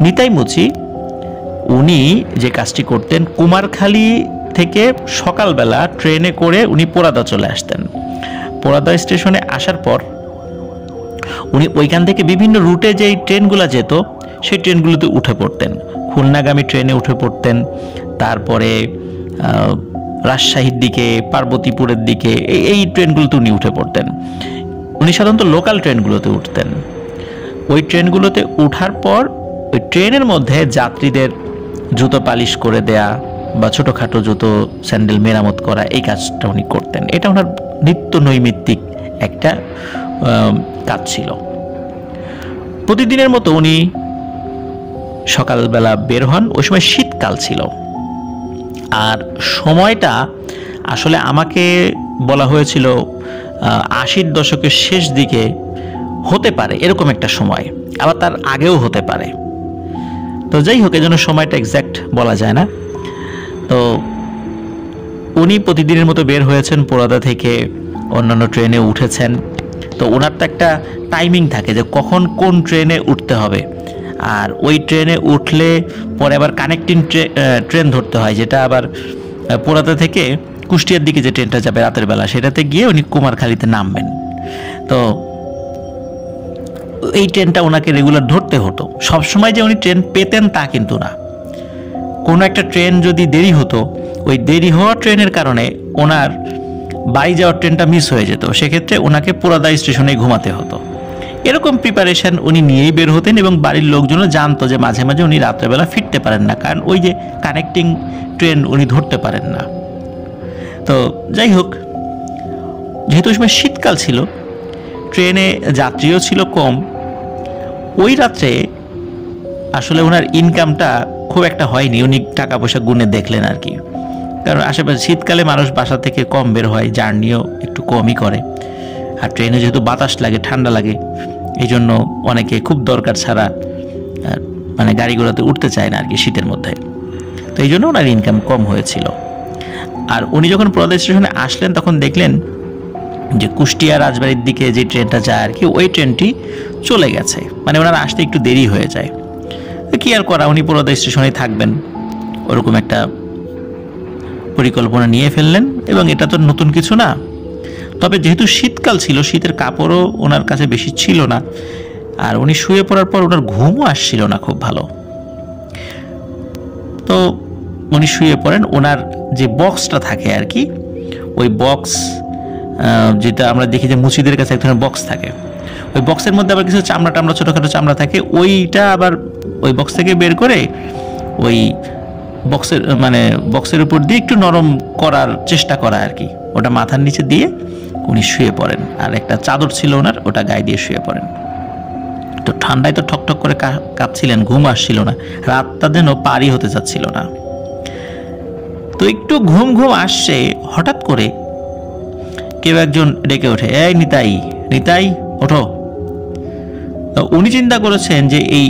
নিতাই মুচি উনি যে কাজটি করতেন, কুমারখালী থেকে সকালবেলা ট্রেনে করে উনি পোড়াদা চলে আসতেন। পোড়াদা স্টেশনে আসার পর উনি ওইখান থেকে বিভিন্ন রুটে যেই ট্রেনগুলো যেত সেই ট্রেনগুলোতে উঠে পড়তেন। খুলনাগামী ট্রেনে উঠে পড়তেন, তারপরে রাজশাহীর দিকে, পার্বতীপুরের দিকে এই ট্রেনগুলোতে উনি উঠে পড়তেন। উনি সাধারণত লোকাল ট্রেনগুলোতে উঠতেন। ওই ট্রেনগুলোতে উঠার পর ওই ট্রেনের মধ্যে যাত্রীদের জুতো পালিশ করে দেয়া বা ছোটোখাটো জুতো স্যান্ডেল মেরামত করা, এই কাজটা উনি করতেন। এটা ওনার নিত্য নৈমিত্তিক একটা কাজ ছিল। প্রতিদিনের মতো উনি সকালবেলা বের হন। ওই সময় শীতকাল ছিল, আর সময়টা আসলে আমাকে বলা হয়েছিল 80-র দশকের শেষ দিকে হতে পারে, এরকম একটা সময়, আবার তার আগেও হতে পারে। তো যাই হোক, এজন্য সময়টা এক্স্যাক্ট বলা যায় না। তো উনি প্রতিদিনের মতো বের হয়েছেন পোড়াদা থেকে, অন্যান্য ট্রেনে উঠেছেন। তো ওনার তো একটা টাইমিং থাকে যে কখন কোন ট্রেনে উঠতে হবে, আর ওই ট্রেনে উঠলে পরে আবার কানেক্টিং ট্রেন ধরতে হয়, যেটা আবার পোড়াদা থেকে কুষ্টিয়ার দিকে যে ট্রেনটা যাবে রাতের বেলা, সেটাতে গিয়ে উনি কুমারখালীতে নামবেন। তো এই ট্রেনটা ওনাকে রেগুলার ধরতে হতো। সবসময় যে উনি ট্রেন পেতেন তা কিন্তু না। কোনো একটা ট্রেন যদি দেরি হতো, ওই দেরি হওয়া ট্রেনের কারণে ওনার বাড়ি যাওয়ার ট্রেনটা মিস হয়ে যেত, সেক্ষেত্রে ওনাকে পোড়াদা স্টেশনে ঘুমাতে হতো। এরকম প্রিপারেশন উনি নিয়েই বের হতেন, এবং বাড়ির লোকজনও জানতো যে মাঝে মাঝে উনি রাত্রেবেলা ফিরতে পারেন না, কারণ ওই যে কানেক্টিং ট্রেন উনি ধরতে পারেন না। তো যাই হোক, যেহেতু ওই সময় শীতকাল ছিল, ট্রেনে যাত্রীও ছিল কম, ওই রাত্রে আসলে ওনার ইনকামটা খুব একটা হয়নি। উনি টাকা পয়সা গুনে দেখলেন আর কি, কারণ আশেপাশে শীতকালে মানুষ বাসা থেকে কম বের হয়, জার্নিও একটু কমই করে, আর ট্রেনে যেহেতু বাতাস লাগে, ঠান্ডা লাগে, এই জন্য অনেকে খুব দরকার ছাড়া মানে গাড়ি ঘোড়াতে উঠতে চায় না আর কি শীতের মধ্যে। তো এই জন্য ওনার ইনকাম কম হয়েছিল। আর উনি যখন পোড়াদা স্টেশনে আসলেন, তখন দেখলেন যে কুষ্টিয়া রাজবাড়ির দিকে যে ট্রেনটা যায় আর কি, ওই ট্রেনটি চলে গেছে, মানে ওনার আসতে একটু দেরি হয়ে যায়। কি আর করা, উনি পোড়াদা স্টেশনেই থাকবেন, ওরকম একটা পরিকল্পনা নিয়ে ফেললেন। এবং এটা তো নতুন কিছু না, তবে যেহেতু শীতকাল ছিল, শীতের কাপড়ও ওনার কাছে বেশি ছিল না, আর উনি শুয়ে পড়ার পর ওনার ঘুমও আসছিল না খুব ভালো। তো উনি শুয়ে পড়েন। ওনার যে বক্সটা থাকে আর কি, ওই বক্স, যেটা আমরা দেখি যে মুচিদের কাছে এক ধরনের বক্স থাকে, ওই বক্সের মধ্যে আবার কিছু চামড়া টামড়া, ছোটোখাটো চামড়া থাকে, ওইটা আবার ওই বক্স থেকে বের করে ওই বক্সের উপর দিয়ে একটু নরম করার চেষ্টা করা আর কি, ওটা মাথার নিচে দিয়ে উনি শুয়ে পড়েন। আর একটা চাদর ছিল ওনার, ওটা গায়ে দিয়ে শুয়ে পড়েন। তো ঠান্ডায় তো ঠকঠক করে কাঁপছিলেন, ঘুম আসছিল না, রাতটা যেন পারই হতে চাচ্ছিল না। তো একটু ঘুম ঘুম আসছে, হঠাৎ করে কেউ একজন ডেকে ওঠে, এই নিতাই, নিতাই ওঠো। তো উনি চিন্তা করেছেন যে এই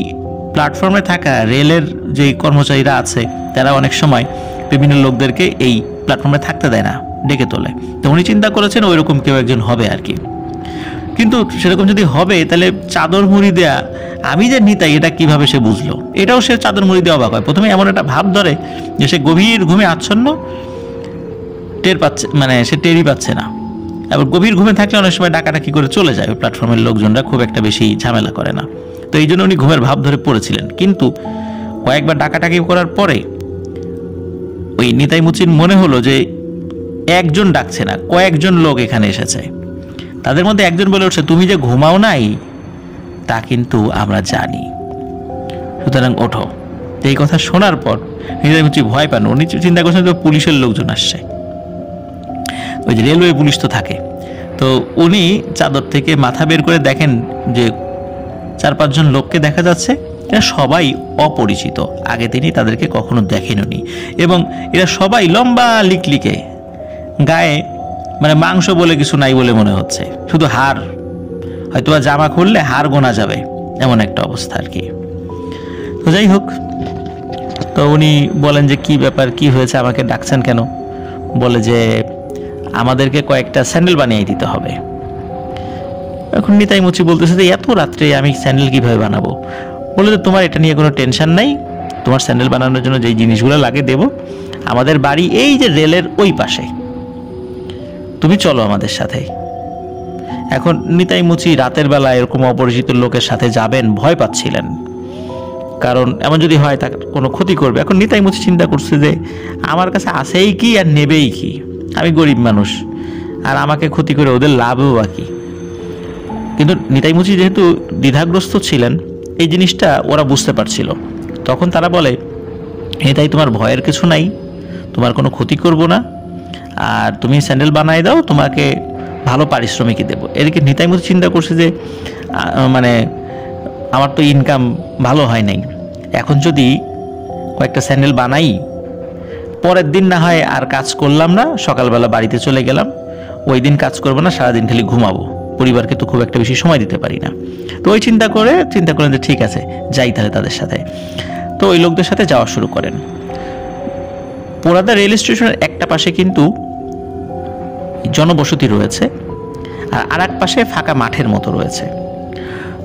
প্ল্যাটফর্মে থাকা রেলের যে কর্মচারীরা আছে, তারা অনেক সময় বিভিন্ন লোকদেরকে এই প্ল্যাটফর্মে থাকতে দেয় না, ডেকে তোলে। তো উনি চিন্তা করেছেন ওইরকম কেউ একজন হবে আর কি। কিন্তু সেরকম যদি হবে, তাহলে চাদর মুড়ি দেয়া আমি যে নিতাই, এটা কিভাবে সে বুঝলো? এটাও সে চাদর মুড়ি দিয়ে অবাক হয়। প্রথমে এমন একটা ভাব ধরে যে সে গভীর ঘুমে আচ্ছন্ন, টের পাচ্ছে, মানে সে টেরই পাচ্ছে না। এবার গভীর ঘুমে থাকলে অনেক সময় ডাকাডাকি করে চলে যায়, প্ল্যাটফর্মের লোকজনরা খুব একটা বেশি ঝামেলা করে না। তো এই জন্য উনি ঘুমের ভাব ধরে পড়েছিলেন। কিন্তু কয়েকবার ডাকাডাকি করার পরে ওই নিতাই মুচির মনে হলো যে একজন ডাকছে না, কয়েকজন লোক এখানে এসেছে। তাদের মধ্যে একজন বলে উঠছে, তুমি যে ঘুমাও নাই তা কিন্তু আমরা জানি, সুতরাং ওঠো। এই কথা শোনার পর নিতাই মুচি ভয় পান। উনি চিন্তা করছেন তো পুলিশের লোকজন আসছে, ওই যে রেলওয়ে পুলিশ তো থাকে। তো উনি চাদর থেকে মাথা বের করে দেখেন যে 4-5 জন লোককে দেখা যাচ্ছে। এরা সবাই অপরিচিত, আগে তিনি তাদেরকে কখনো দেখেননি, এবং এরা সবাই লম্বা লিকলিকে, গায়ে মানে মাংস বলে কিছু নাই বলে মনে হচ্ছে, শুধু হাড়, হয়তো জামা খুললে হাড় গোনা যাবে, এমন একটা অবস্থা আর কি। তো যাই হোক, তো উনি বলেন যে কি ব্যাপার, কি হয়েছে, আমাকে ডাকছেন কেন? বলে যে আমাদেরকে কয়েকটা স্যান্ডেল বানিয়ে দিতে হবে। এখন নিতাই মুচি বলতেছে যে এত রাত্রে আমি স্যান্ডেল কিভাবে বানাবো? বললো যে তোমার এটা নিয়ে কোনো টেনশন নাই, তোমার স্যান্ডেল বানানোর জন্য যেই জিনিসগুলো লাগে দেব, আমাদের বাড়ি এই যে রেলের ওই পাশে, তুমি চলো আমাদের সাথে। এখন নিতাই মুচি রাতের বেলা এরকম অপরিচিত লোকের সাথে যাবেন ভয় পাচ্ছিলেন, কারণ এমন যদি হয় তার কোনো ক্ষতি করবে। এখন নিতাই মুচি চিন্তা করছে যে আমার কাছে আসেই কি আর নেবেই কি, আমি গরিব মানুষ, আর আমাকে ক্ষতি করে ওদের লাভও বা কি। কিন্তু নিতাই মুচি যেহেতু দ্বিধাগ্রস্ত ছিলেন, এই জিনিসটা ওরা বুঝতে পারছিল। তখন তারা বলে, নিতাই তোমার ভয়ের কিছু নাই, তোমার কোনো ক্ষতি করব না, আর তুমি স্যান্ডেল বানাই দাও, তোমাকে ভালো পারিশ্রমিকই দেবো। এদিকে নিতাই মুচি চিন্তা করছে যে মানে আমার তো ইনকাম ভালো হয় নাই, এখন যদি কয়েকটা স্যান্ডেল বানাই, পরের দিন না হয় আর কাজ করলাম না, সকালবেলা বাড়িতে চলে গেলাম, ওই দিন কাজ করবো না, সারাদিন খালি ঘুমাবো, পরিবারকে তো খুব একটা বেশি সময় দিতে পারি না। তো ওই চিন্তা করেন যে ঠিক আছে যাই তাহলে তাদের সাথে। তো ওই লোকদের সাথে যাওয়া শুরু করেন। পোড়াদা রেল স্টেশনের একটা পাশে কিন্তু জনবসতি রয়েছে, আর এক পাশে ফাঁকা মাঠের মতো রয়েছে।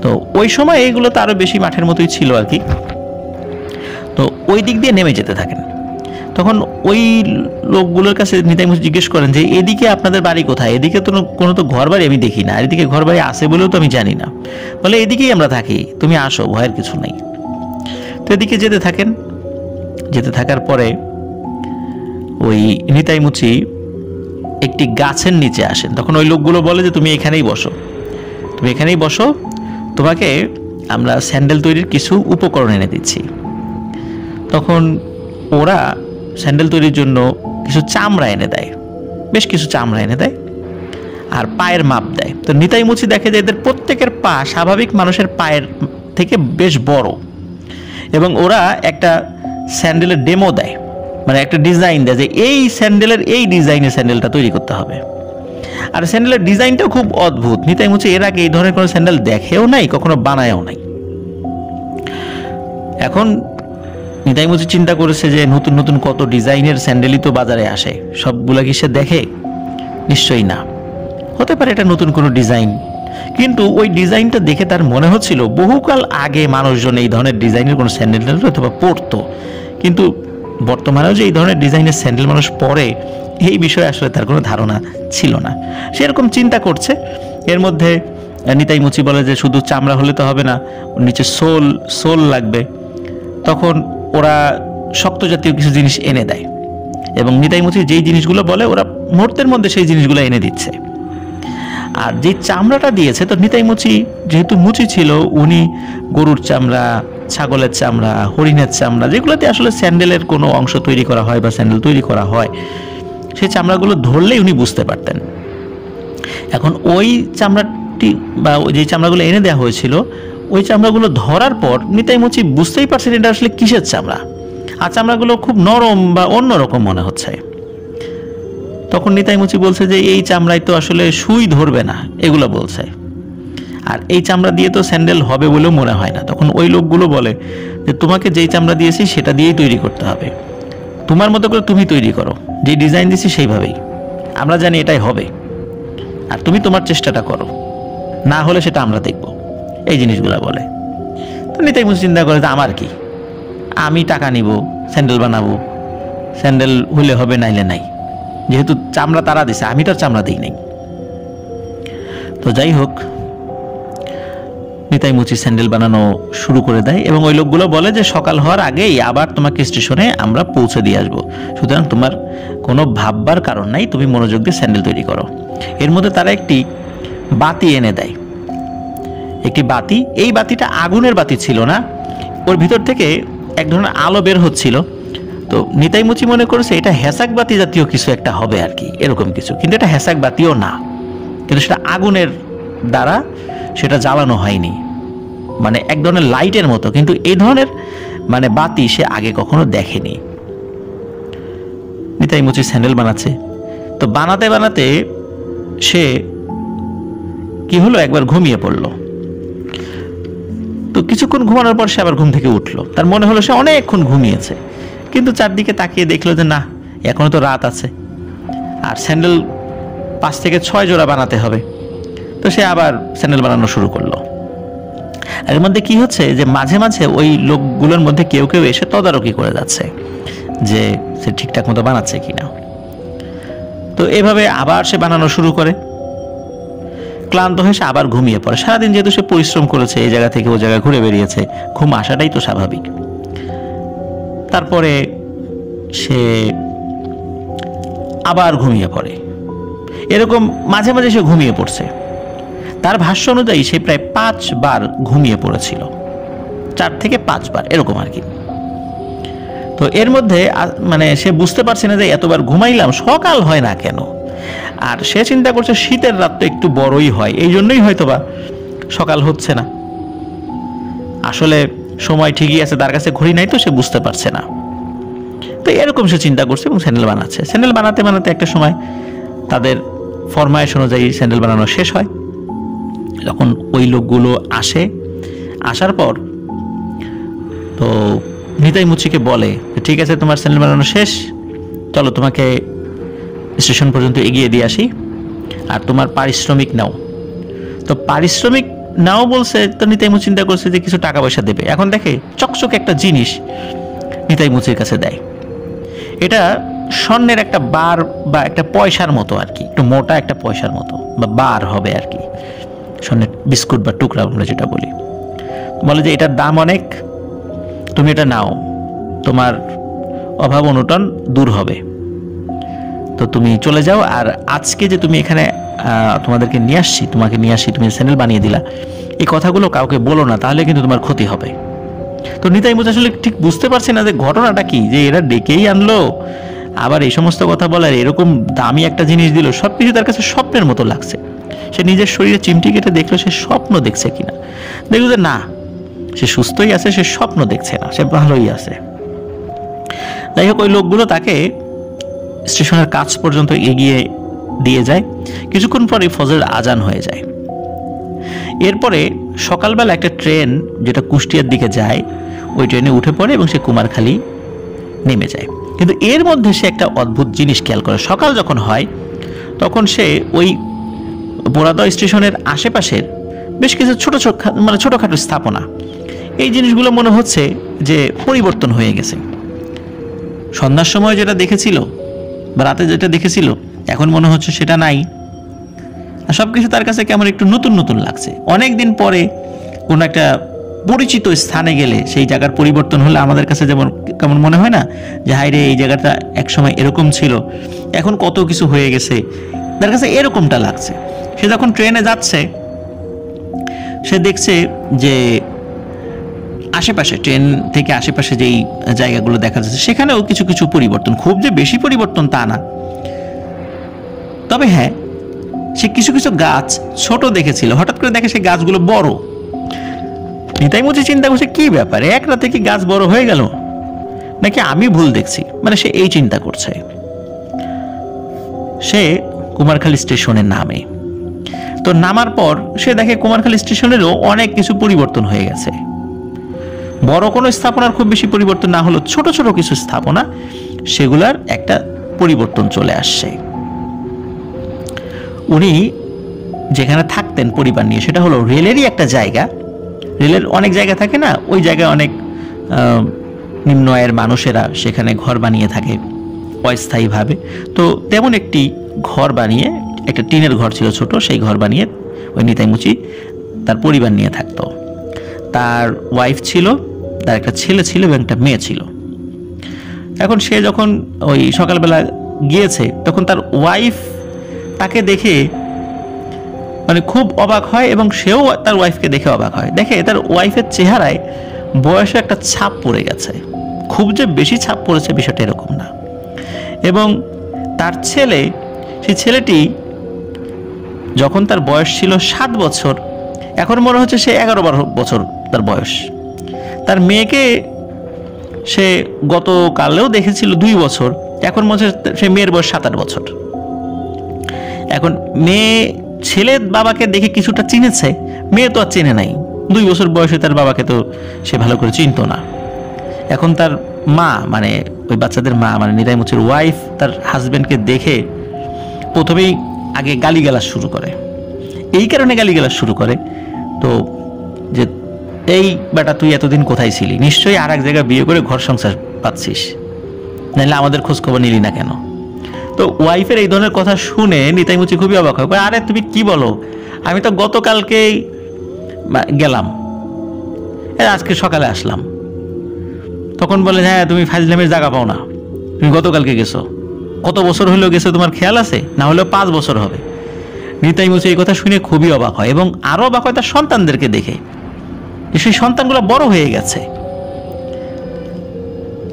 তো ওই সময় এইগুলো তো আরও বেশি মাঠের মতোই ছিল আর কি। তো ওই দিক দিয়ে নেমে যেতে থাকেন। তখন ওই লোকগুলোর কাছে নিতাই মুচি জিজ্ঞেস করেন যে এদিকে আপনাদের বাড়ি কোথায়, এদিকে তো কোনো তো ঘর বাড়ি আমি দেখি না, আর এদিকে ঘর বাড়ি আছে বলেও তো আমি জানি না। বলে এদিকেই আমরা থাকি, তুমি আসো, ভয়ের কিছু নেই। তো এদিকে যেতে থাকেন। যেতে থাকার পরে ওই নিতাই মুচি একটি গাছের নিচে আসেন। তখন ওই লোকগুলো বলে যে তুমি এখানেই বসো, তুমি এখানেই বসো, তোমাকে আমরা স্যান্ডেল তৈরির কিছু উপকরণ এনে দিচ্ছি। তখন ওরা স্যান্ডেল তৈরির জন্য কিছু চামড়া এনে দেয়, বেশ কিছু চামড়া এনে দেয়, আর পায়ের মাপ দেয়। তো নিতাই মুচি দেখে যে এদের প্রত্যেকের পা স্বাভাবিক মানুষের পায়ের থেকে বেশ বড়, এবং ওরা একটা স্যান্ডেলের ডেমো দেয়, মানে একটা ডিজাইন দেয় যে এই স্যান্ডেলের এই ডিজাইনের স্যান্ডেলটা তৈরি করতে হবে। আর স্যান্ডেলের ডিজাইনটাও খুব অদ্ভুত। নিতাই মুচি এর আগে এই ধরনের কোনো স্যান্ডেল দেখেও নাই, কখনো বানায়ও নাই। এখন নিতাই মুচি চিন্তা করেছে যে নতুন নতুন কত ডিজাইনের স্যান্ডেলই তো বাজারে আসে, সবগুলা কি সে দেখে? নিশ্চয়ই না, হতে পারে এটা নতুন কোনো ডিজাইন। কিন্তু ওই ডিজাইনটা দেখে তার মনে হচ্ছিল বহুকাল আগে মানুষজন এই ধরনের ডিজাইনের কোনো স্যান্ডেল অথবা পরতো, কিন্তু বর্তমানেও যে এই ধরনের ডিজাইনের স্যান্ডেল মানুষ পরে এই বিষয়ে আসলে তার কোনো ধারণা ছিল না। সেরকম চিন্তা করছে। এর মধ্যে নিতাই মুচি বলে যে শুধু চামড়া হলে তো হবে না, নিচে সোল লাগবে। তখন ওরা শক্ত জাতীয় কিছু জিনিস এনে দেয়, এবং নিতাই মুচি যেই জিনিসগুলো বলে ওরা মুহূর্তের মধ্যে সেই জিনিসগুলো এনে দিচ্ছে। আর যে চামড়াটা দিয়েছে, তো নিতাই মুচি যেহেতু মুচি ছিল, উনি গরুর চামড়া, ছাগলের চামড়া, হরিণের চামড়া, যেগুলোতে আসলে স্যান্ডেলের কোনো অংশ তৈরি করা হয় বা স্যান্ডেল তৈরি করা হয়, সেই চামড়াগুলো ধরলেই উনি বুঝতে পারতেন। এখন ওই চামড়াটি বা যে চামড়াগুলো এনে দেওয়া হয়েছিল, ওই চামড়াগুলো ধরার পর নিতাই মুচি বুঝতেই পারছেন এটা আসলে কিসের চামড়া, আর চামড়াগুলো খুব নরম বা অন্যরকম মনে হচ্ছে। তখন নিতাই মুচি বলছে যে এই চামড়ায় তো আসলে সুই ধরবে না, এগুলো বলছে, আর এই চামড়া দিয়ে তো স্যান্ডেল হবে বলেও মনে হয় না। তখন ওই লোকগুলো বলে যে তোমাকে যেই চামড়া দিয়েছি সেটা দিয়েই তৈরি করতে হবে, তোমার মতো করে তুমি তৈরি করো, যে ডিজাইন দিয়েছি সেইভাবেই, আমরা জানি এটাই হবে, আর তুমি তোমার চেষ্টাটা করো, না হলে সেটা আমরা দেখব, এই জিনিসগুলো বলে। তো নিতাই মুচি চিন্তা করে যে আমার কি, আমি টাকা নিব, স্যান্ডেল বানাবো, স্যান্ডেল হলে হবে নাইলে নাই, যেহেতু চামড়া তারা দিছে, আমি তো আর চামড়া দিই নাই। তো যাই হোক, নিতাই মুচি স্যান্ডেল বানানো শুরু করে দেয়, এবং ওই লোকগুলো বলে যে সকাল হওয়ার আগেই আবার তোমাকে স্টেশনে আমরা পৌঁছে দিয়ে আসবো, সুতরাং তোমার কোনো ভাববার কারণ নাই, তুমি মনোযোগ দিয়ে স্যান্ডেল তৈরি করো। এর মধ্যে তারা একটি বাতি এনে দেয়, একটি বাতি। এই বাতিটা আগুনের বাতি ছিল না, ওর ভিতর থেকে এক ধরনের আলো বের হচ্ছিল। তো নিতাই মুচি মনে করেছে এটা হেসাক বাতি জাতীয় কিছু একটা হবে আর কি, এরকম কিছু, কিন্তু এটা হেসাক বাতিও না, কিন্তু সেটা আগুনের দ্বারা সেটা জ্বালানো হয়নি, মানে এক ধরনের লাইটের মতো, কিন্তু এই ধরনের মানে বাতি সে আগে কখনো দেখেনি। নিতাই মুচি স্যান্ডেল বানাচ্ছে। তো বানাতে বানাতে সে কি হলো, একবার ঘুমিয়ে পড়লো। তো কিছুক্ষণ ঘুমানোর পর সে আবার ঘুম থেকে উঠলো, তার মনে হলো সে অনেকক্ষণ ঘুমিয়েছে, কিন্তু চারদিকে তাকিয়ে দেখলো যে না, এখনো তো রাত আছে, আর স্যান্ডেল 5 থেকে 6 জোড়া বানাতে হবে। তো সে আবার স্যান্ডেল বানানো শুরু করলো। এর মধ্যে কি হচ্ছে যে মাঝে মাঝে ওই লোকগুলোর মধ্যে কেউ কেউ এসে তদারকি করে যাচ্ছে যে সে ঠিকঠাক মতো বানাচ্ছে কিনা। তো এভাবে আবার সে বানানো শুরু করে, ক্লান্ত হয়ে সে আবার ঘুমিয়ে পড়ে। সারাদিন যেহেতু সে পরিশ্রম করেছে, এই জায়গা থেকে ও জায়গায় ঘুরে বেরিয়েছে, ঘুম আসাটাই তো স্বাভাবিক। তারপরে সে আবার ঘুমিয়ে পড়ে। এরকম মাঝে মাঝে সে ঘুমিয়ে পড়ছে। তার ভাষ্য অনুযায়ী সে প্রায় 5 বার ঘুমিয়ে পড়েছিল, 4 থেকে 5 বার এরকম আর কি। তো এর মধ্যে মানে সে বুঝতে পারছে না যে এতবার ঘুমাইলাম সকাল হয় না কেন। আর সে চিন্তা করছে শীতের রাত তো একটু বড়ই হয়, এই জন্যই হয়তোবা সকাল হচ্ছে না। আসলে সময় ঠিকই আছে, তার কাছে ঘড়ি নাই তো সে বুঝতে পারছে না। তো এরকম সে চিন্তা করছে এবং স্যান্ডেল বানাচ্ছে। স্যান্ডেল বানাতে বানাতে একটা সময় তাদের ফরমায়েশ অনুযায়ী স্যান্ডেল বানানো শেষ হয়। যখন ওই লোকগুলো আসে, আসার পর তো নিতাই মুচিকে বলে ঠিক আছে তোমার স্যান্ডেল বানানো শেষ, চলো তোমাকে স্টেশন পর্যন্ত এগিয়ে দিয়ে আসি, আর তোমার পারিশ্রমিক নাও। তো পারিশ্রমিক নাও বলছে, তো নিতাই মুচি চিন্তা করছে যে কিছু টাকা পয়সা দেবে। এখন দেখে চকচকে একটা জিনিস নিতাই মুচির কাছে দেয়। এটা স্বর্ণের একটা বার বা একটা পয়সার মতো আর কি, একটু মোটা একটা পয়সার মতো বা বার হবে আর কি, স্বর্ণের বিস্কুট বা টুকরা আমরা যেটা বলি। বলে যে এটার দাম অনেক, তুমি এটা নাও, তোমার অভাব অনটন দূর হবে। তো তুমি চলে যাও, আর আজকে যে তুমি এখানে তোমাকে নিয়ে আসছি, তুমি স্যান্ডেল বানিয়ে দিলা, এই কথাগুলো কাউকে বলো না, তাহলে কিন্তু তোমার ক্ষতি হবে। তো নিতাই মুচি আসলে ঠিক বুঝতে পারছে না যে ঘটনাটা কি, যে এরা ডেকেই আনলো, আবার এই সমস্ত কথা বলার, এরকম দামি একটা জিনিস দিল, সবকিছু তার কাছে স্বপ্নের মতো লাগছে। সে নিজের শরীরে চিমটি কেটে দেখলো সে স্বপ্ন দেখছে কিনা, দেখলো যে না, সে সুস্থই আছে, সে স্বপ্ন দেখছে না, সে ভালোই আছে। যাই হোক, ওই লোকগুলো তাকে স্টেশনের কাছ পর্যন্ত এগিয়ে দিয়ে যায়। কিছুক্ষণ পরে ফজরের আজান হয়ে যায়। এরপরে সকালবেলা একটা ট্রেন যেটা কুষ্টিয়ার দিকে যায়, ওই ট্রেনে উঠে পড়ে এবং সে কুমারখালী নেমে যায়। কিন্তু এর মধ্যে সে একটা অদ্ভুত জিনিস খেয়াল করে। সকাল যখন হয় তখন সে ওই বোরাদহ স্টেশনের আশেপাশের বেশ কিছু ছোটখাটো স্থাপনা, এই জিনিসগুলো মনে হচ্ছে যে পরিবর্তন হয়ে গেছে। সন্ধ্যার সময় যেটা দেখেছিল বা রাতে যেটা দেখেছিল এখন মনে হচ্ছে সেটা নাই। আর সবকিছু তার কাছে কেমন একটু নতুন নতুন লাগছে। অনেক দিন পরে কোনো একটা পরিচিত স্থানে গেলে সেই জায়গার পরিবর্তন হলে আমাদের কাছে যেমন কেমন মনে হয় না, যে হায় রে, এই জায়গাটা একসময় এরকম ছিল, এখন কত কিছু হয়ে গেছে, তার কাছে এরকমটা লাগছে। সে যখন ট্রেনে যাচ্ছে সে দেখছে যে আশেপাশে, ট্রেন থেকে আশেপাশে যেই জায়গাগুলো দেখা যাচ্ছে সেখানেও কিছু কিছু পরিবর্তন, খুব যে বেশি পরিবর্তন তা না। তবে হ্যাঁ, সে কিছু কিছু গাছ ছোট দেখেছিল, হঠাৎ করে দেখে সেই গাছগুলো বড়। নিতাই মুচি চিন্তা করছে কি ব্যাপারে, এক রাতে কি গাছ বড় হয়ে গেল, নাকি আমি ভুল দেখছি, মানে সে এই চিন্তা করছে। সে কুমারখালী স্টেশনে নামে। তো নামার পর সে দেখে কুমারখালী স্টেশনেরও অনেক কিছু পরিবর্তন হয়ে গেছে। বড় কোনো স্থাপনার খুব বেশি পরিবর্তন না হলো, ছোট ছোট কিছু স্থাপনা, সেগুলার একটা পরিবর্তন চলে আসছে। উনি যেখানে থাকতেন পরিবার নিয়ে, সেটা হলো রেলেরই একটা জায়গা। রেলের অনেক জায়গা থাকে না, ওই জায়গায় অনেক নিম্ন আয়ের মানুষেরা সেখানে ঘর বানিয়ে থাকে অস্থায়ীভাবে। তো তেমন একটি ঘর বানিয়ে, একটা টিনের ঘর ছিল ছোট, সেই ঘর বানিয়ে ওই নিতাই মুচি তার পরিবার নিয়ে থাকতো। তার ওয়াইফ ছিল, তার একটা ছেলে ছিল এবং একটা মেয়ে ছিল। এখন সে যখন ওই সকালবেলা গিয়েছে তখন তার ওয়াইফ তাকে দেখে মানে খুব অবাক হয় এবং সেও তার ওয়াইফকে দেখে অবাক হয়। দেখে তার ওয়াইফের চেহারায় বয়সে একটা ছাপ পড়ে গেছে, খুব যে বেশি ছাপ পড়েছে বিষয়টা এরকম না। এবং তার ছেলে, সেই ছেলেটি যখন তার বয়স ছিল 7 বছর, এখন মনে হচ্ছে সে 11-12 বছর তার বয়স। তার মেয়েকে সে গতকালেও দেখেছিল 2 বছর, এখন মনে হচ্ছে সে মেয়ের বয়স 7-8 বছর। এখন মেয়ে ছেলের বাবাকে দেখে কিছুটা চিনেছে, মেয়ে তো আর চেনে নাই, 2 বছর বয়সে তার বাবাকে তো সে ভালো করে চিনতো না। এখন তার মা, মানে ওই বাচ্চাদের মা, মানে নিতাই মুচির ওয়াইফ, তার হাজব্যান্ডকে দেখে প্রথমেই আগে গালিগালাজ শুরু করে। এই কারণে গালিগালাজ শুরু করে তো যে এই বেটা তুই এতদিন কোথায় ছিলি, নিশ্চয়ই আর এক জায়গায় বিয়ে করে ঘর সংসার পাচ্ছিস, নাহলে আমাদের খোঁজ খবর নিলি না কেন। তো ওয়াইফের এই ধরনের কথা শুনে নিতাই মুচি খুবই অবাক হয়, আরে তুমি কি বলো, আমি তো গতকালকেই গেলাম, আজকে সকালে আসলাম। তখন বলে হ্যাঁ তুমি ফাজলামের জায়গা পাও না, তুমি গতকালকে গেছো, কত বছর হলেও গেছো তোমার খেয়াল আছে, না হলেও 5 বছর হবে। নিতাই মুচি এই কথা শুনে খুবই অবাক হয় এবং আরো অবাক হয় তার সন্তানদেরকে দেখে, সেই সন্তানগুলো বড় হয়ে গেছে।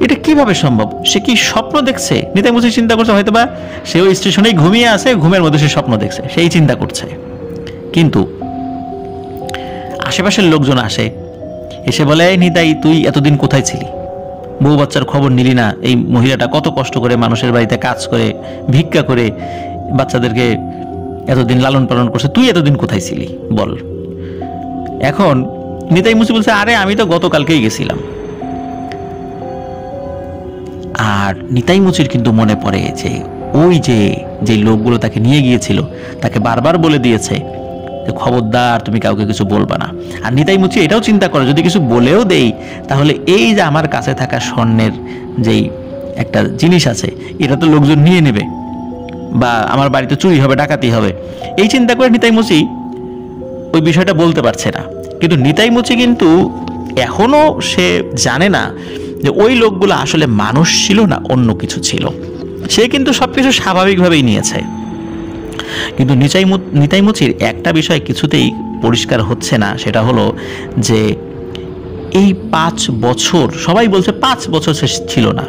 এটা কিভাবে সম্ভব? সে কি স্বপ্ন দেখছে? নিতাই মুচি চিন্তা করছে হয়তোবা সে ওই স্টেশনেই ঘুমিয়ে আছে, ঘুমের মধ্যে সে স্বপ্ন দেখছে, সেই চিন্তা করছে। কিন্তু আশেপাশের লোকজন আসে, এসে বলে নিতাই তুই এতদিন কোথায় ছিলি, বউ বাচ্চার খবর নিলি না? এই মহিলাটা কত কষ্ট করে মানুষের বাড়িতে কাজ করে ভিক্ষা করে বাচ্চাদেরকে এতদিন লালন পালন করছে, তুই এতদিন কোথায় ছিলি বল। এখন নিতাই মুচি বলছে আরে আমি তো গতকালকেই গেছিলাম। আর নিতাই মুচির কিন্তু মনে পড়ে যে ওই যে লোকগুলো তাকে নিয়ে গিয়েছিল তাকে বারবার বলে দিয়েছে খবরদার তুমি কাউকে কিছু বলবা না। আর নিতাই মুচি এটাও চিন্তা করে যদি কিছু বলেও দেই তাহলে এই যে আমার কাছে থাকা স্বর্ণের যেই একটা জিনিস আছে এটা তো লোকজন নিয়ে নেবে বা আমার বাড়িতে চুরি হবে, ডাকাতি হবে, এই চিন্তা করে নিতাই মুচি ওই বিষয়টা বলতে পারছে না। কিন্তু নিতাই মুচি কিন্তু এখনো সে জানে না যে ওই লোকগুলো আসলে মানুষ ছিল না অন্য কিছু ছিল। সে কিন্তু সবকিছু স্বাভাবিকভাবেই নিয়েছে। কিন্তু নিতাই মুচির একটা বিষয় কিছুতেই পরিষ্কার হচ্ছে না, সেটা হলো যে এই 5 বছর সবাই বলছে 5 বছর সে ছিল না,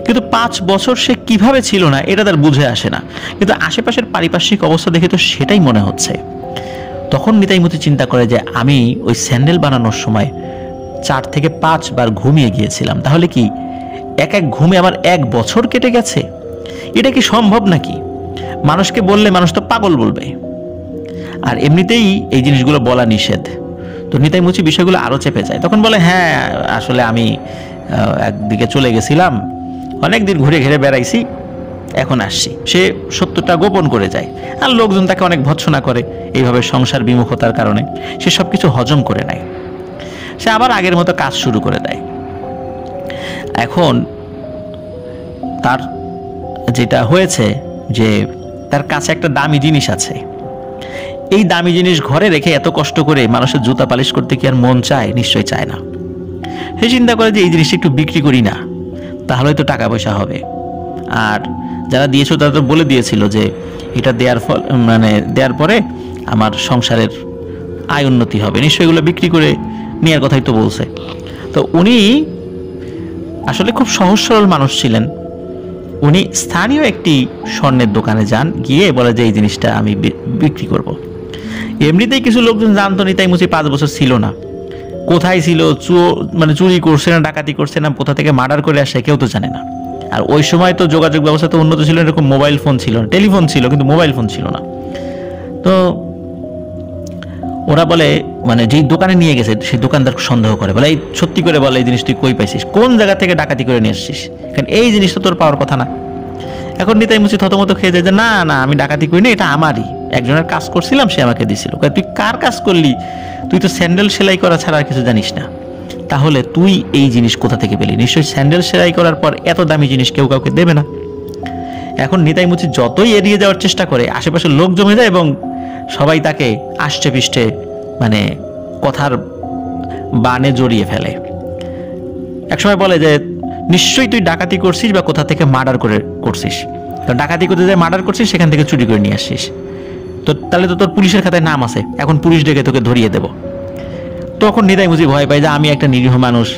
কিন্তু 5 বছর সে কিভাবে ছিল না এটা তার বুঝে আসে না। কিন্তু আশেপাশের পারিপার্শ্বিক অবস্থা দেখে তো সেটাই মনে হচ্ছে। তখন নিতাই মুচি চিন্তা করে যে আমি ওই স্যান্ডেল বানানোর সময় 4 থেকে 5 বার ঘুমিয়ে গিয়েছিলাম, তাহলে কি এক ঘুমে আমার 1 বছর কেটে গেছে? এটা কি সম্ভব নাকি? মানুষকে বললে মানুষ তো পাগল বলবে, আর এমনিতেই এই জিনিসগুলো বলা নিষেধ। তো নিতাই মুচি বিষয়গুলো আরো চেপে যায়। তখন বলে হ্যাঁ আসলে আমি একদিকে চলে গেছিলাম, অনেকদিন ঘুরে ঘিরে বেড়াইছি, এখন আসছি। সে সত্যটা গোপন করে যায়, আর লোকজন তাকে অনেক ভৎসনা করে এইভাবে সংসার বিমুখতার কারণে। সে সবকিছু হজম করে নেয়, সে আবার আগের মতো কাজ শুরু করে দেয়। এখন তার যেটা হয়েছে যে তার কাছে একটা দামি জিনিস আছে, এই দামি জিনিস ঘরে রেখে এত কষ্ট করে মানুষের জুতা পালিশ করতে কি আর মন চায়? নিশ্চয়ই চায় না। সে চিন্তা করে যে এই জিনিসটা একটু বিক্রি করি না, তাহলে তো টাকা পয়সা হবে। আর যারা দিয়েছিল তারা তো বলে দিয়েছিল যে এটা দেওয়ার পরে আমার সংসারের আয় উন্নতি হবে, নিশ্চয়ই এগুলো বিক্রি করে নেওয়ার কথাই তো বলছে। তো উনি আসলে খুব সহজ সরল মানুষ ছিলেন। উনি স্থানীয় একটি স্বর্ণের দোকানে যান, গিয়ে বলে যে এই জিনিসটা আমি বিক্রি করব। এমনিতেই কিছু লোকজন জানতো নিতাই মুচি 5 বছর ছিল না, কোথায় ছিল, চুরি করছে না, ডাকাতি করছে না, কোথা থেকে মার্ডার করে আসে কেউ তো জানে না। আর ওই সময় তো যোগাযোগ ব্যবস্থা তো উন্নত ছিল, এরকম মোবাইল ফোন ছিল না, টেলিফোন ছিল কিন্তু মোবাইল ফোন ছিল না। তো ওরা বলে যেই দোকানে নিয়ে গেছে সেই দোকানদার সন্দেহ করে, বলে এই সত্যি করে বলে এই জিনিস তুই কই পাইছিস, কোন জায়গা থেকে ডাকাতি করে নিয়ে আসছিস, কারণ এই জিনিসটা তোর পাওয়ার কথা না। এখন নিতাই মুচি থতমত খেয়ে যায় যে না না আমি ডাকাতি করিনি, এটা আমারই, একজনের কাজ করছিলাম সে আমাকে দিছিল। তুই কার কাজ করলি? তুই তো স্যান্ডেল সেলাই করা ছাড়া আর কিছু জানিস না, তাহলে তুই এই জিনিস কোথা থেকে পেলি? নিশ্চয়ই স্যান্ডেল সেলাই করার পর এত দামি জিনিস কেউ কাউকে দেবে না। এখন নিতাই মুচি যতই এড়িয়ে যাওয়ার চেষ্টা করে আশেপাশের লোক জমে যায় এবং সবাই তাকে আষ্টে পিষ্টে কথার বানে জড়িয়ে ফেলে। একসময় বলে যে নিশ্চয়ই তুই ডাকাতি করছিস বা কোথা থেকে মার্ডার করছিস, কারণ ডাকাতি করতে যে মার্ডার করছিস সেখান থেকে চুরি করে নিয়ে আসছিস, তো তাহলে তো তোর পুলিশের খাতায় নাম আছে, এখন পুলিশ ডেকে তোকে ধরিয়ে দেব। তখন নিতাই মুচি ভয় পায় যে আমি একটা নিরীহ মানুষ,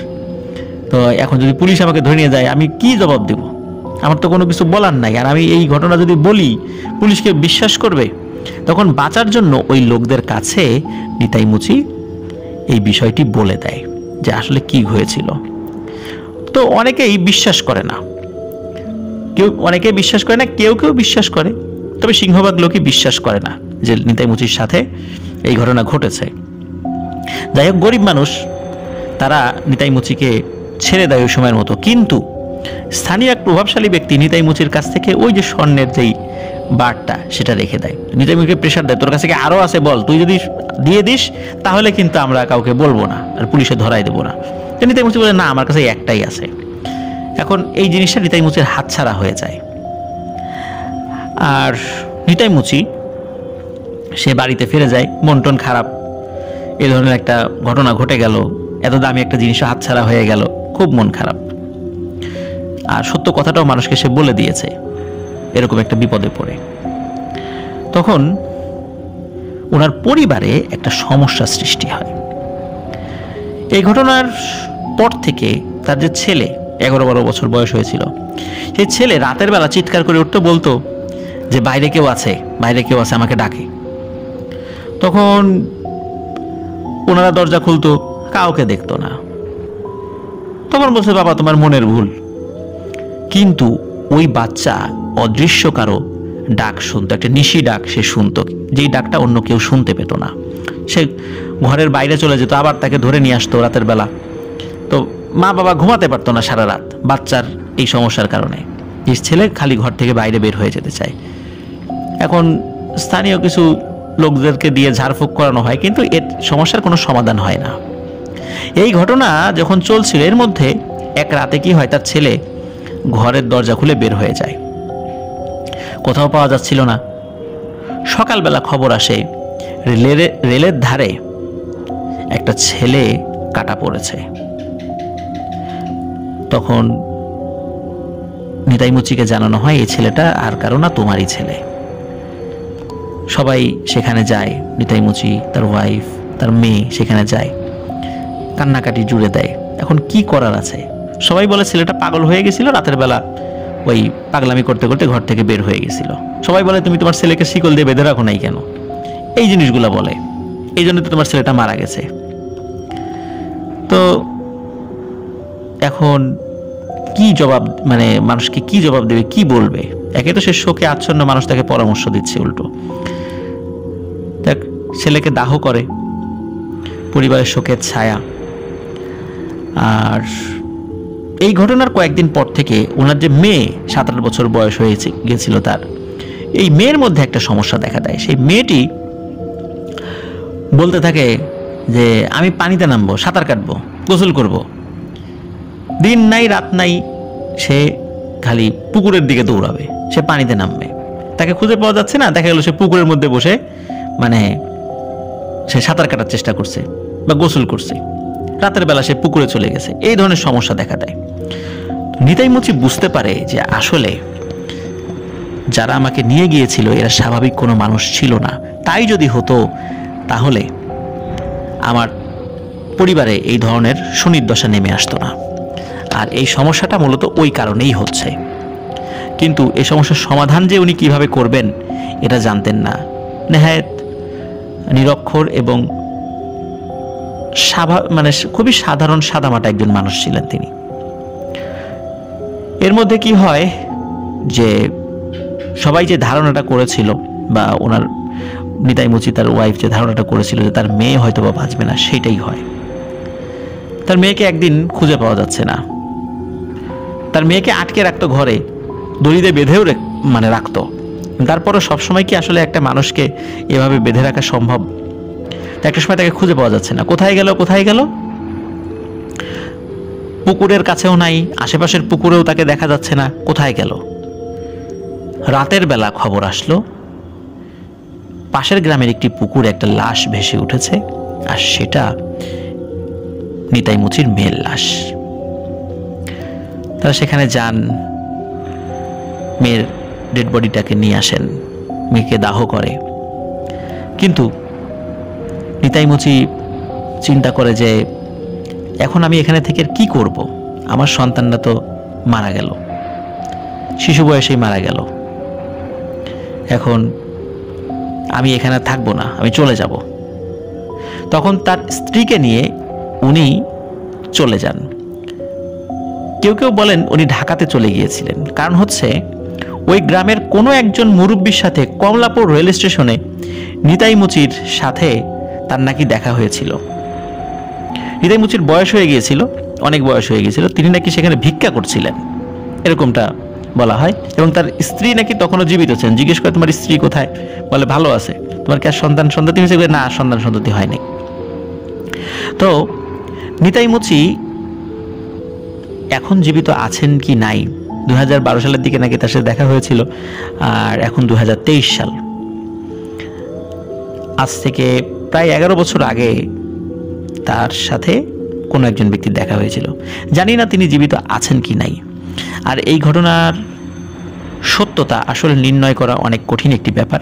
তো এখন যদি পুলিশ আমাকে ধরে নিয়ে যায় আমি কি জবাব দেব? আমার তো কোনো কিছু বলার নাই, আর আমি এই ঘটনা যদি বলি পুলিশকে বিশ্বাস করবে। তখন বাঁচার জন্য ওই লোকদের কাছে নিতাই মুচি এই বিষয়টি বলে দেয় যে আসলে কি হয়েছিল। তো অনেকেই বিশ্বাস করে না, অনেকে বিশ্বাস করে না, কেউ বিশ্বাস করে, তবে সিংহভাগ লোকই বিশ্বাস করে না যে নিতাই মুচির সাথে এই ঘটনা ঘটেছে। যাই হোক, গরিব মানুষ তারা নিতাই মুচিকে ছেড়ে দেয় ওই সময়ের মতো, কিন্তু স্থানীয় এক প্রভাবশালী ব্যক্তি নিতাই মুচির কাছ থেকে ওই যে স্বর্ণের যেই বারটা সেটা রেখে দেয়। নিতাই মুচিকে প্রেশার দেয়, তোর কাছে কি আরও আছে বল, তুই যদি দিয়ে দিস তাহলে কিন্তু আমরা কাউকে বলবো না আর পুলিশে ধরাই দেবো না। তো নিতাই মুচি বলে না, আমার কাছে একটাই আছে। এখন এই জিনিসটা নিতাই মুচির হাতছাড়া হয়ে যায়। আর নিতাই মুচি সে বাড়িতে ফিরে যায়, মন টন খারাপ, এই ধরনের একটা ঘটনা ঘটে গেল, এত দামি একটা জিনিসও হাতছাড়া হয়ে গেল, খুব মন খারাপ। আর সত্য কথাটাও মানুষকে সে বলে দিয়েছে এরকম একটা বিপদে পড়ে। তখন ওনার পরিবারে একটা সমস্যা সৃষ্টি হয়। এই ঘটনার পর থেকে তার যে ছেলে 11-12 বছর বয়স হয়েছিল, সেই ছেলে রাতের বেলা চিৎকার করে উঠতে বলতো যে বাইরে কেউ আছে, বাইরে কেউ আছে, আমাকে ডাকে। তখন ওনারা দরজা খুলতো, কাউকে দেখতো না। তখন বলছে বাবা তোমার মনের ভুল। কিন্তু ওই বাচ্চা অদৃশ্য কারো ডাক শুনতো, একটা নিশি ডাক সে শুনতো, যেই ডাকটা অন্য কেউ শুনতে পেত না। সে ঘরের বাইরে চলে যেত, আবার তাকে ধরে নিয়ে আসতো রাতের বেলা। তো মা বাবা ঘুমাতে পারতো না সারা রাত বাচ্চার এই সমস্যার কারণে, যে ছেলে খালি ঘর থেকে বাইরে বের হয়ে যেতে চায়। এখন স্থানীয় কিছু লোকদেরকে দিয়ে ঝাড়ফুঁক করানো হয়, কিন্তু এর সমস্যার কোনো সমাধান হয় না। এই ঘটনা যখন চলছিল, এর মধ্যে এক রাতে কি হয়, তার ছেলে ঘরের দরজা খুলে বের হয়ে যায়, কোথাও পাওয়া যাচ্ছিল না। সকালবেলা খবর আসে রেলের ধারে একটা ছেলে কাটা পড়েছে। তখন নিতাই মুচিকে জানানো হয় এই ছেলেটা আর কারো না, তোমারই ছেলে। সবাই সেখানে যায়, নিতাই মুচি, তার ওয়াইফ, তার মেয়ে সেখানে যায়, কান্নাকাটি জুড়ে দেয়। এখন কি করার আছে? সবাই বলে ছেলেটা পাগল হয়ে গেছিল, রাতের বেলা ওই পাগলামি করতে করতে ঘর থেকে বের হয়ে গেছিল। সবাই বলে তুমি তোমার ছেলেকে শিকল দিয়ে বেঁধে রাখো নাই কেন, এই জিনিসগুলো বলে, এই জন্য তো তোমার ছেলেটা মারা গেছে। তো এখন কি জবাব, মানে মানুষকে কি জবাব দেবে, কি বলবে? একে তো সে শোকে আচ্ছন্ন মানুষ, তাকে পরামর্শ দিচ্ছে উল্টো। দেখ, ছেলেকে দাহ করে, পরিবারের শোকের ছায়া। আর এই ঘটনার কয়েকদিন পর থেকে ওনার যে মেয়ে 7-8 বছর বয়স হয়েছে গেছিল, তার এই মেয়ের মধ্যে একটা সমস্যা দেখা দেয়। সেই মেয়েটি বলতে থাকে যে আমি পানিতে নামবো, সাঁতার কাটবো, গোসল করব। দিন নাই রাত নাই সে খালি পুকুরের দিকে দৌড়াবে, সে পানিতে নামবে। তাকে খুঁজে পাওয়া যাচ্ছে না, দেখা গেল সে পুকুরের মধ্যে বসে মানে সে সাঁতার কাটার চেষ্টা করছে বা গোসল করছে, রাতের বেলা সে পুকুরে চলে গেছে। এই ধরনের সমস্যা দেখা দেয়। নিতাই মুচি বুঝতে পারে যে আসলে যারা আমাকে নিয়ে গিয়েছিল এরা স্বাভাবিক কোনো মানুষ ছিল না। তাই যদি হতো তাহলে আমার পরিবারে এই ধরনের সুনির্দশা নেমে আসতো না। আর এই সমস্যাটা মূলত ওই কারণেই হচ্ছে। কিন্তু এই সমস্যার সমাধান যে উনি কিভাবে করবেন এটা জানতেন না। নেহায়েত নিরক্ষর এবং মানে খুবই সাধারণ সাদামাটা একজন মানুষ ছিলেন তিনি। এর মধ্যে কি হয় যে সবাই যে ধারণাটা করেছিল, বা ওনার নিতাই মুচি তার ওয়াইফ যে ধারণাটা করেছিল যে তার মেয়ে হয়তো বা বাঁচবে না, সেটাই হয়। তার মেয়েকে একদিন খুঁজে পাওয়া যাচ্ছে না। তার মেয়েকে আটকে রাখতো ঘরে, দড়িতে বেঁধেও মানে রাখতো। তারপরও সবসময় কি আসলে একটা মানুষকে এভাবে বেঁধে রাখা সম্ভব? একটা সময় তাকে খুঁজে পাওয়া যাচ্ছে না, কোথায় গেল কোথায় গেল। পুকুরের কাছেও নাই, আশেপাশের পুকুরেও তাকে দেখা যাচ্ছে না, কোথায় গেল। রাতের বেলা খবর আসলো পাশের গ্রামের একটি পুকুরে একটা লাশ ভেসে উঠেছে, আর সেটা নিতাই মুচির মেয়ের লাশ। তারা সেখানে যান, মেয়ের ডেড বডিটাকে নিয়ে আসেন, মেয়েকে দাহ করে। কিন্তু নিতাই মুচি চিন্তা করে যে এখন আমি এখানে থেকে কি করব? আমার সন্তানরা তো মারা গেল, শিশু বয়সেই মারা গেল। এখন আমি এখানে থাকবো না, আমি চলে যাব। তখন তার স্ত্রীকে নিয়ে উনি চলে যান। কেউ কেউ বলেন উনি ঢাকাতে চলে গিয়েছিলেন। কারণ হচ্ছে ওই গ্রামের কোনো একজন মুরব্বীর সাথে কমলাপুর রেল স্টেশনে নিতাই মুচির সাথে তার নাকি দেখা হয়েছিল। নিতাই মুচির বয়স হয়ে গিয়েছিল, অনেক বয়স হয়ে গিয়েছিল, তিনি নাকি সেখানে ভিক্ষা করছিলেন, এরকমটা বলা হয়। এবং তার স্ত্রী নাকি তখনও জীবিত ছিলেন। জিজ্ঞেস করে তোমার স্ত্রী কোথায়, বলে ভালো আছে। তোমার কি আর সন্তান সন্ততি হয়েছে? না, সন্তান সন্ততি হয়নি। তো নিতাই মুচি এখন জীবিত আছেন কি নাই, 2012 সালের দিকে নাকি তার সাথে দেখা হয়েছিল, আর এখন 2023 সাল, আজ থেকে প্রায় 11 বছর আগে তার সাথে কোনো একজন ব্যক্তির দেখা হয়েছিল। জানি না তিনি জীবিত আছেন কি নাই। আর এই ঘটনার সত্যতা আসলে নির্ণয় করা অনেক কঠিন একটি ব্যাপার।